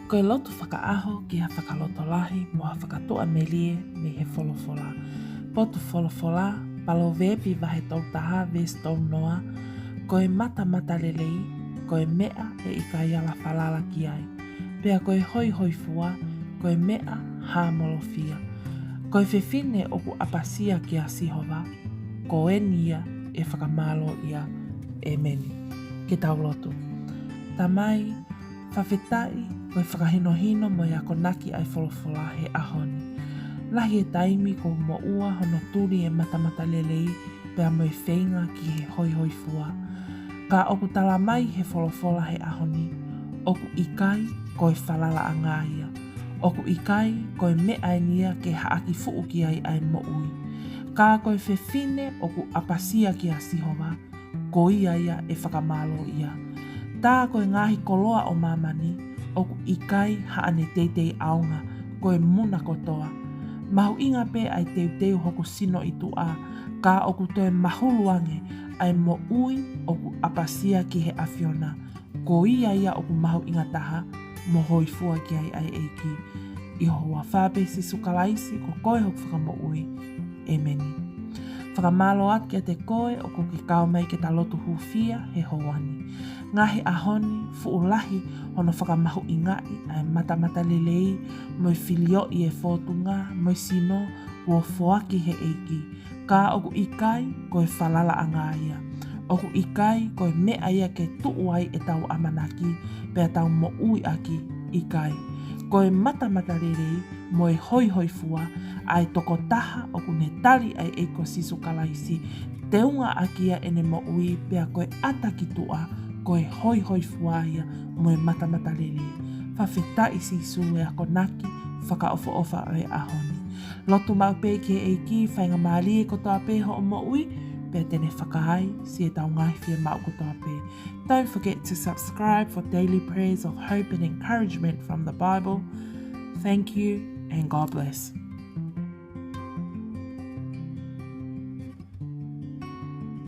Koe lotu whakaaho ki ha whakaloto lahi mo ha whakatoa melie me he wholofola. Potu wholofola, palo vepi vahe tau taha ves tau noa, koe mata lelei, koe mea e ika iala whalala ki ai. Pea koe hoi hoi fua, koe mea ha molofia. Koe whewhine oku apasia ki a Sihova, ko enia e whakamalo ia e meni. Ke tau lotu. Tamai, whawhetai, koe whakahinohino mo ia konaki ai wholofola he ahoni. Lahi e taimi ko mo ua hono turi e mata lelei, pea mo e whenga ki he hoi hoi fua. Ka oku tala mai he wholofola he ahoni, oku ikai koe whalala a ngāia. Oku ikai koe mea e nia ke haaki fuu ki ai ai mo ui. Ka koe whewhine oku apasia ki a Sihova, ko ia ia e whakamalo ia. Tā koe ngahi koloa o mamani, oku ikai haane teitei aunga, koe muna kotoa. Mahu inga pe ai teu hoku sino i tua, ka oku toe mahuluange ai mo ui oku apasia ki he awhiona. Ko ia ia oku mahu inga taha, mo hoi fua ki ai ai eiki. I hoa whape si sukalaisi ko koe hoku whakamo ui. E meni. Whakamalo at kia te koe o ko ki kao mai ke ta lotu hufia he hoani. Ngahi ahoni, fuulahi, hono whakamahu i ngai, ai mata lelei, moi filio i e whotunga, moi sino, ua whoaki he eiki. Ka oku ikai, koe whalala a ngāia. Oku ikai, koe mea ia ke tuuai e tau amanaki, pea tau mo ui aki, ikai. Koe mata lelei, moi hoi fua, ai toko taha oku ne tali ai eiko sisu kalaisi, te unga akia ene mo ui, pea koe ataki tua, koe hoi fuaia moe mata lelei. Whawheta i sisu e ako naki, whakaofa e ahoni. Lotu mau pe ki e ki, whainga maali e kotoa pe ho o mo ui, pea tene whakahai, si e tau ngai whia mau kotoa pe. Don't forget to subscribe for daily prayers of hope and encouragement from the Bible. Thank you and God bless.